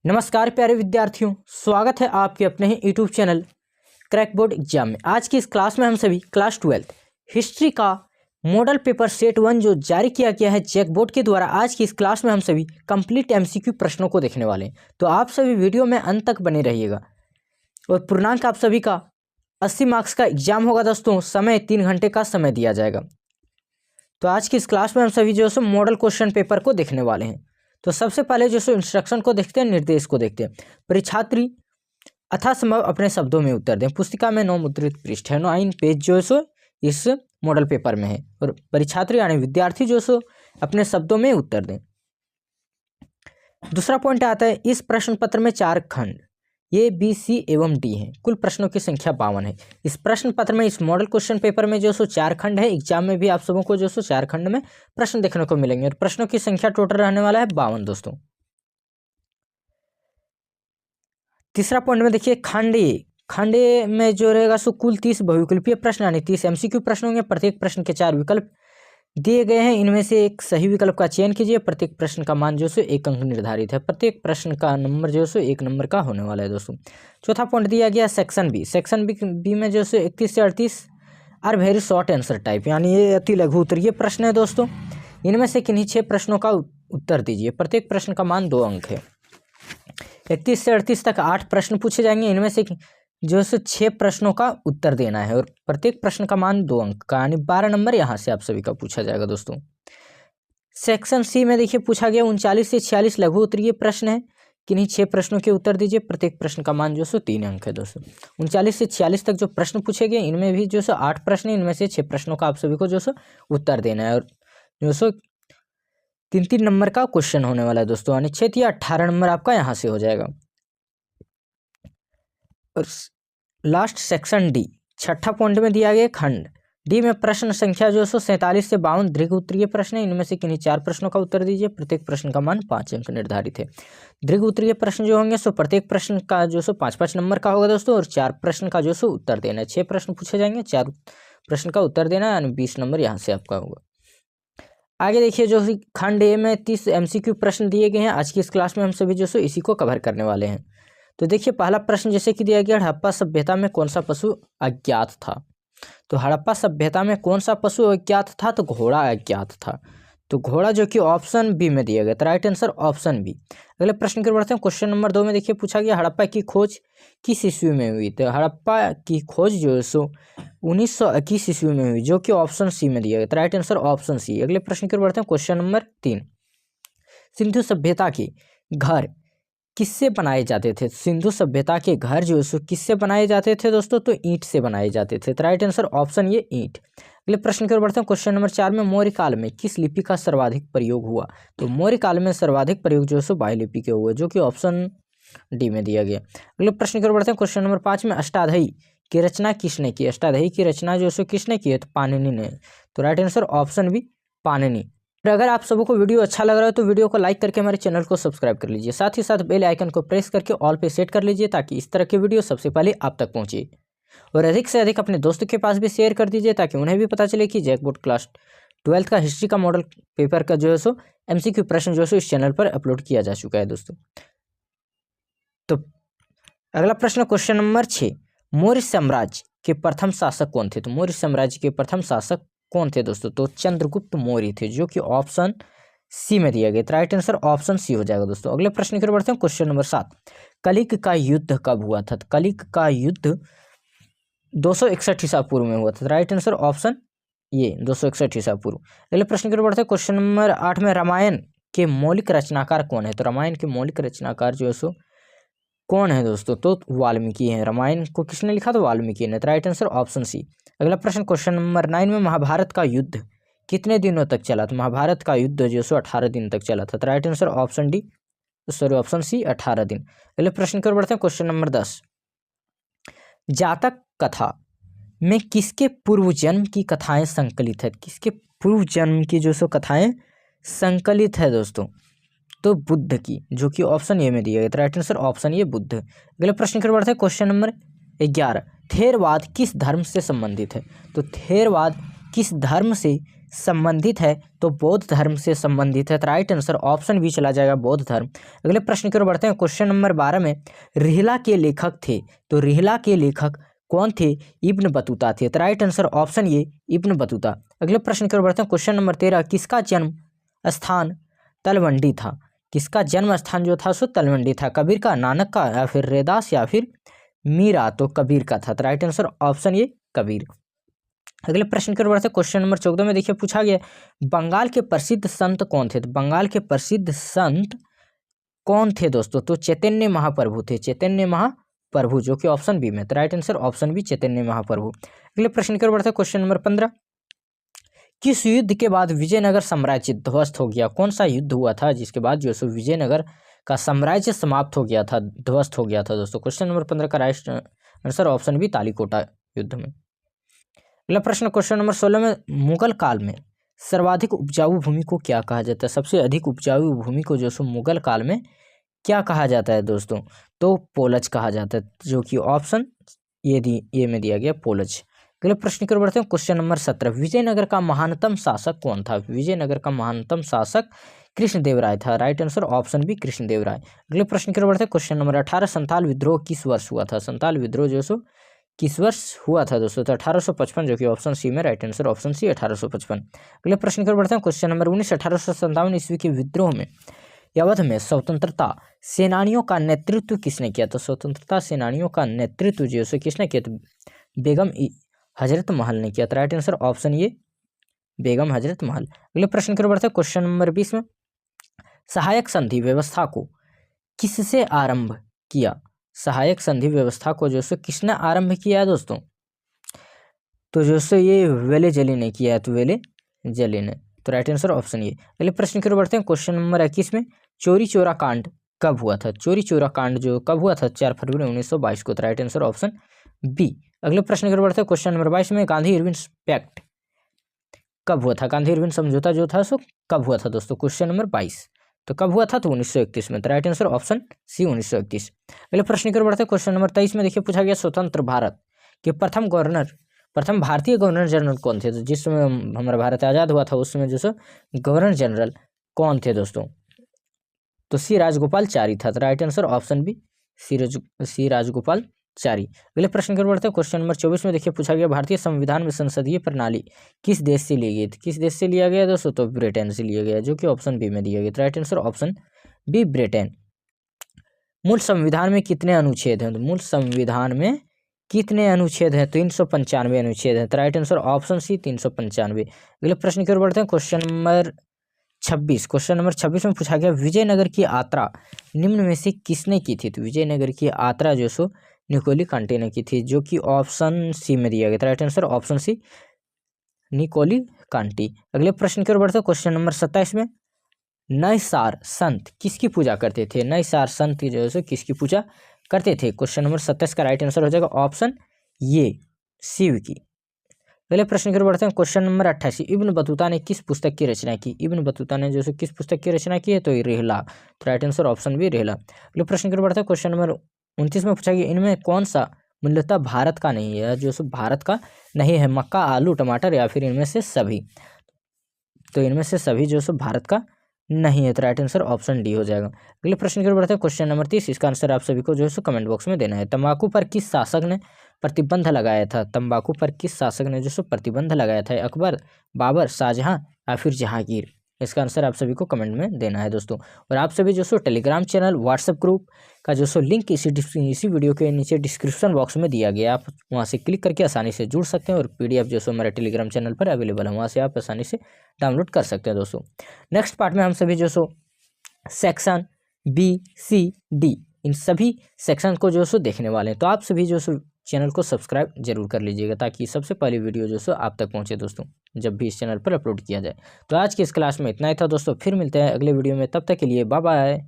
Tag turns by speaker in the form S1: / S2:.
S1: नमस्कार प्यारे विद्यार्थियों, स्वागत है आपके अपने ही YouTube channel crack board exam में। आज की इस क्लास में हम सभी क्लास 12 हिस्ट्री का मॉडल पेपर सेट 1 जो जारी किया गया है चेक बोर्ड के द्वारा, आज की इस क्लास में हम सभी कंप्लीट एमसीक्यू प्रश्नों को देखने वाले हैं। तो आप सभी वीडियो में अंत तक बने रहिएगा। और पूर्णांक आप सभी का 80 मार्क्स का एग्जाम होगा दोस्तों। समय 3 घंटे का समय दिया जाएगा। तो आज की इस क्लास में हम सभी जो है मॉडल क्वेश्चन पेपर को देखने वाले हैं। तो सबसे पहले जो इंस्ट्रक्शन को देखते हैं, निर्देश को देखते हैं। परीक्षार्थी यथासंभव अपने शब्दों में उत्तर दें। पुस्तिका में 9 मुद्रित पृष्ठ है, 9 पेज जो है इस मॉडल पेपर में है। और परीक्षार्थी यानी विद्यार्थी जो है अपने शब्दों में उत्तर दें। दूसरा पॉइंट आता है, इस प्रश्न पत्र में 4 खंड ए, बी, सी एवं डी हैं। कुल प्रश्नों की संख्या 52 है। इस प्रश्न पत्र में, इस मॉडल क्वेश्चन पेपर में जो 4 खंड है। एग्जाम में भी आप सबों को जो 4 खंड में प्रश्न देखने को मिलेंगे। और प्रश्नों की संख्या टोटल रहने वाला है 52 दोस्तों। तीसरा पॉइंट में देखिए, खंड ए में जो रहेगा कुल 30 बहुविकल्पीय प्रश्न यानी 30 एमसीक्यू प्रश्न होंगे। प्रत्येक प्रश्न के 4 विकल्प दिए गए हैं। इनमें से एक सही विकल्प का चयन कीजिए। प्रत्येक प्रश्न का मान जो 1 अंक निर्धारित है। प्रत्येक प्रश्न का नंबर जो 1 नंबर का होने वाला है दोस्तों। चौथा पॉइंट दिया गया सेक्शन बी। सेक्शन बी में जो 31 से 38 are very short answer type, यानी ये अति लघु उत्तरीय प्रश्न है दोस्तों। इनमें से किन्हीं 6 प्रश्नों का उत्तर दीजिए। प्रत्येक प्रश्न का मान 2 अंक है। 31 से 38 तक 8 प्रश्न पूछे जाएंगे। इनमें से जो 6 प्रश्नों का उत्तर देना है। और प्रत्येक प्रश्न का मान 2 अंक का, यानी 12 नंबर यहाँ से आप सभी का पूछा जाएगा दोस्तों। सेक्शन सी में देखिए पूछा गया 39 से 46 लघु उत्तरीय प्रश्न है। किन्हीं 6 प्रश्नों के उत्तर दीजिए। प्रत्येक प्रश्न का मान जो 3 अंक है दोस्तों। 39 से 46 तक जो प्रश्न पूछे गए, इनमें भी जो 8 प्रश्न है। इनमें से 6 प्रश्नों का आप सभी को जो उत्तर देना है। और जो 3-3 नंबर का क्वेश्चन होने वाला है दोस्तों, यानी 6 या 18 नंबर आपका यहाँ से हो जाएगा। और लास्ट सेक्शन डी, छठा पॉइंट में दिया गया खंड डी में प्रश्न संख्या जो 47 से 52 दीर्घ उत्तरीय प्रश्न है। इनमें से किन्हीं 4 प्रश्नों का उत्तर दीजिए। प्रत्येक प्रश्न का मान 5 अंक निर्धारित है। दीर्घ उत्तरीय प्रश्न जो होंगे प्रत्येक प्रश्न का जो 5-5 नंबर का होगा दोस्तों। और 4 प्रश्न का जो उत्तर देना है। 6 प्रश्न पूछे जाएंगे, 4 प्रश्न का उत्तर देना है, यानी 20 नंबर यहाँ से आपका होगा। आगे देखिए, जो खंड ए में 30 एमसीक्यू प्रश्न दिए गए हैं। आज की इस क्लास में हम सभी जो इसी को कवर करने वाले हैं। तो देखिए, पहला प्रश्न जैसे कि दिया गया, हड़प्पा सभ्यता में कौन सा पशु अज्ञात था। तो हड़प्पा सभ्यता में कौन सा पशु अज्ञात था, तो घोड़ा अज्ञात था। तो घोड़ा जो कि ऑप्शन बी में दिया गया, तो राइट आंसर ऑप्शन बी। अगले प्रश्न की ओर बढ़ते हैं। क्वेश्चन नंबर 2 में देखिए पूछा गया, हड़प्पा की खोज किस ईस्वी में हुई। तो हड़प्पा की खोज जो है 1921 ईस्वी में हुई, जो कि ऑप्शन सी में दिया गया, तो राइट आंसर ऑप्शन सी। अगले प्रश्न की ओर बढ़ते हैं। क्वेश्चन नंबर 3, सिंधु सभ्यता के घर किससे बनाए जाते थे। सिंधु सभ्यता के घर जो है किससे बनाए जाते थे दोस्तों, तो ईंट से बनाए जाते थे। तो राइट आंसर ऑप्शन ये ईंट। अगले प्रश्न की ओर बढ़ते हैं। क्वेश्चन नंबर 4 में मौर्य काल में किस लिपि का सर्वाधिक प्रयोग हुआ। तो मौर्य काल में सर्वाधिक प्रयोग जो है बाह्य लिपि के हुए, जो कि ऑप्शन डी में दिया गया। अगले प्रश्न की ओर बढ़ते हैं। क्वेश्चन नंबर 5 में अष्टाध्यायी की रचना किसने की। अष्टाध्यायी की रचना जो है किसने की है, तो पाणिनि ने। तो right answer option B Panini. और अगर आप सबको वीडियो अच्छा लग रहा है तो वीडियो को लाइक करके हमारे चैनल को सब्सक्राइब कर लीजिए। साथ ही साथ बेल आइकन को प्रेस करके ऑल पे सेट कर लीजिए, ताकि इस तरह के वीडियो सबसे पहले आप तक पहुंचे। और अधिक से अधिक अपने दोस्तों के पास भी शेयर कर दीजिए, ताकि उन्हें भी पता चले कि चेक बोर्ड क्लास 12 का हिस्ट्री का मॉडल पेपर का जो है एमसीक्यू प्रश्न जो है इस चैनल पर अपलोड किया जा चुका है दोस्तों। तो अगला प्रश्न क्वेश्चन नंबर 6, मौर्य साम्राज्य के प्रथम शासक कौन थे। तो मौर्य साम्राज्य के प्रथम शासक कौन थे दोस्तों, तो चंद्रगुप्त मौर्य थे, जो कि ऑप्शन सी में दिया गया। तो राइट आंसर ऑप्शन सी हो जाएगा दोस्तों। अगले प्रश्न की ओर बढ़ते हैं। क्वेश्चन नंबर 7, कलिंग का युद्ध कब हुआ था। कलिंग का युद्ध 261 ईसा पूर्व में हुआ था। राइट आंसर ऑप्शन ये 261 ईसा पूर्व। अगले प्रश्न की ओर बढ़ते हैं। क्वेश्चन नंबर 8 में रामायण के मौलिक रचनाकार कौन है। तो रामायण के मौलिक रचनाकार जो है कौन है दोस्तों, तो वाल्मीकि है। रामायण को किसने लिखा, तो वाल्मीकि ने। तो राइट आंसर ऑप्शन सी। अगला प्रश्न क्वेश्चन नंबर 9 में महाभारत का युद्ध कितने दिनों तक चला। तो महाभारत का युद्ध जो 18 दिन तक चला था। तो right answer option D, sorry option C 18 दिन। अगले प्रश्न की ओर बढ़ते हैं। क्वेश्चन नंबर 10, जातक कथा में किसके पूर्व जन्म की कथाएं संकलित है। किसके पूर्व जन्म की जो कथाएं संकलित है दोस्तों, तो बुद्ध की, जो कि ऑप्शन ए में दिया गया। तो राइट आंसर ऑप्शन ये बुद्ध। अगले प्रश्न की ओर बढ़ते हैं। क्वेश्चन नंबर 11, थेरवाद किस धर्म से संबंधित है। तो थेरवाद किस धर्म से संबंधित है तो बौद्ध धर्म से संबंधित है। तो राइट आंसर ऑप्शन बी चला जाएगा, बौद्ध धर्म। अगले प्रश्न की ओर बढ़ते हैं। क्वेश्चन नंबर 12 में रिहला के लेखक थे, तो रिहला के लेखक कौन थे? इब्न बतूता थे। तो राइट आंसर ऑप्शन ये इब्न बतूता। अगले प्रश्न की ओर बढ़ते हैं। क्वेश्चन नंबर 13 किसका जन्म स्थान तलवंडी था? किसका जन्म स्थान जो था सो तलवंडी था? कबीर का, नानक का, या फिर रैदास, या फिर मीरा? तो कबीर का था। तो राइट आंसर ऑप्शन ये कबीर। अगले प्रश्न की ओर बढ़ते हैं। क्वेश्चन नंबर 14 में देखिए पूछा गया बंगाल के प्रसिद्ध संत कौन थे? तो बंगाल के प्रसिद्ध संत कौन थे दोस्तों? तो चैतन्य महाप्रभु थे, चैतन्य महाप्रभु, जो कि ऑप्शन बी में। तो right answer option B Chaitanya Mahaprabhu. अगले प्रश्न की ओर बढ़ते हैं। क्वेश्चन नंबर 15 किस युद्ध के बाद विजयनगर साम्राज्य ध्वस्त हो गया? कौन सा युद्ध हुआ था जिसके बाद जो सो विजयनगर का साम्राज्य समाप्त हो गया था, ध्वस्त हो गया था दोस्तों? क्वेश्चन नंबर 15 का right answer option B Talikota युद्ध में। अगला प्रश्न क्वेश्चन नंबर 16 में मुगल काल में सर्वाधिक उपजाऊ भूमि को क्या कहा जाता है? सबसे अधिक उपजाऊ भूमि को जो सो मुगल काल में क्या कहा जाता है दोस्तों? तो पोलज कहा जाता है, जो कि ऑप्शन ये में दिया गया पोलज। अगले प्रश्न की ओर बढ़ते हैं। क्वेश्चन नंबर 17 विजयनगर का महानतम शासक कौन था? विजयनगर का महानतम शासक कृष्णदेवराय था। Right answer option B Krishnadevaraya. अगले प्रश्न की ओर बढ़ते हैं। क्वेश्चन नंबर 18 संताल विद्रोह किस वर्ष हुआ था? संताल विद्रोह जो सो किस वर्ष हुआ था दोस्तों? तो 1855, जो कि ऑप्शन सी में। Right answer option C 1855। अगले प्रश्न की ओर बढ़ते हैं। क्वेश्चन नंबर 19 1857 ईस्वी के विद्रोह में अवध में स्वतंत्रता सेनानियों का नेतृत्व किसने किया? तो स्वतंत्रता सेनानियों का नेतृत्व जो है किसने किया? तो बेगम हजरत महल ने किया। तो राइट आंसर ऑप्शन ये बेगम हजरत महल। अगले प्रश्न की ओर बढ़ते हैं। क्वेश्चन नंबर 20 में सहायक संधि व्यवस्था को किससे आरंभ किया? सहायक संधि व्यवस्था को जो सो किसने आरंभ किया है दोस्तों? तो जो सो ये वेलेजली ने किया है, तो वेलेजली ने। तो राइट आंसर ऑप्शन ये। अगले प्रश्न की ओर बढ़ते हैं। क्वेश्चन नंबर 21 में चोरी चोरा कांड कब हुआ था? चोरी चोरा कांड जो कब हुआ था? 4 फरवरी 1922 को। तो राइट आंसर ऑप्शन बी। अगले प्रश्न की ओर बढ़ते हैं। क्वेश्चन नंबर 22 में गांधी इरविन पैक्ट कब हुआ था? गांधी इरविन समझौता जो था सो कब हुआ था दोस्तों? Question number 22। तो कब हुआ था? तो 1931 में। तो राइट आंसर ऑप्शन सी 1931। अगले प्रश्न की ओर बढ़ते हैं। क्वेश्चन नंबर 23 में देखिए पूछा गया स्वतंत्र भारत के प्रथम भारतीय गवर्नर जनरल कौन थे? तो जिस समय हमारा भारत आज़ाद हुआ था उस समय जो सो गवर्नर जनरल कौन थे दोस्तों? तो सी राजगोपालचारी था। तो right answer option B C Rajagopalachari. अगले प्रश्न की ओर बढ़ते हैं। क्वेश्चन नंबर 24 में देखिए पूछा गया भारतीय संविधान में संसदीय प्रणाली किस देश से ली गई थी? किस देश से लिया गया दोस्तों? तो ब्रिटेन से लिया गया, जो कि ऑप्शन बी में दिया गया। तो right answer option B Britain. मूल संविधान में कितने अनुच्छेद हैं? तो मूल संविधान में कितने अनुच्छेद हैं? 395 अनुच्छेद हैं। तो राइट आंसर ऑप्शन सी 395। अगले प्रश्न की ओर बढ़ते हैं। क्वेश्चन नंबर 26 में पूछा गया विजयनगर की यात्रा निम्न में से किसने की थी? तो विजयनगर की यात्रा जो सो निकोली कांटे ने की थी, जो कि ऑप्शन सी में दिया गया। Right answer option C Nicolo Conti. अगले प्रश्न की ओर बढ़ते हैं। क्वेश्चन नंबर 27 में नैसार संत किसकी पूजा करते थे? नैसार संत जो है किसकी पूजा करते थे? क्वेश्चन नंबर 27 का राइट आंसर हो जाएगा ऑप्शन ये शिव की। अगले प्रश्न की ओर बढ़ते हैं। क्वेश्चन नंबर 28 इब्न बतूता ने किस पुस्तक की रचना की? इब्न बतूता ने जो है किस पुस्तक की रचना की है? तो रिहला। तो राइट आंसर ऑप्शन बी रिहला। अगले प्रश्न की ओर बढ़ते हैं। क्वेश्चन नंबर 29 में पूछा गया इनमें कौन सा मूलतः भारत का नहीं है? जो भारत का नहीं है, मक्का, आलू, टमाटर, या फिर इनमें से सभी? तो इनमें से सभी जो भारत का नहीं है। तो राइट आंसर ऑप्शन डी हो जाएगा। अगले प्रश्न की ओर बढ़ते हैं। क्वेश्चन नंबर 30 इसका आंसर आप सभी को जो है कमेंट बॉक्स में देना है। तंबाकू पर किस शासक ने प्रतिबंध लगाया था? तंबाकू पर किस शासक ने जो प्रतिबंध लगाया था? अकबर, बाबर, शाहजहां, या फिर जहांगीर? इसका आंसर आप सभी को कमेंट में देना है दोस्तों। और आप सभी जो टेलीग्राम चैनल, व्हाट्सएप ग्रुप का जो लिंक इसी वीडियो के नीचे डिस्क्रिप्शन बॉक्स में दिया गया, आप वहां से क्लिक करके आसानी से जुड़ सकते हैं। और PDF जो हमारे टेलीग्राम चैनल पर अवेलेबल है, वहां से आप आसानी से डाउनलोड कर सकते हैं दोस्तों। नेक्स्ट पार्ट में हम सभी जो सेक्शन B-C-D इन सभी सेक्शन को जो देखने वाले हैं। तो आप सभी जो चैनल को सब्सक्राइब जरूर कर लीजिएगा, ताकि सबसे पहली वीडियो जो आप तक पहुंचे दोस्तों, जब भी इस चैनल पर अपलोड किया जाए। तो आज की इस क्लास में इतना ही था दोस्तों, फिर मिलते हैं अगले वीडियो में, तब तक के लिए बाय बाय।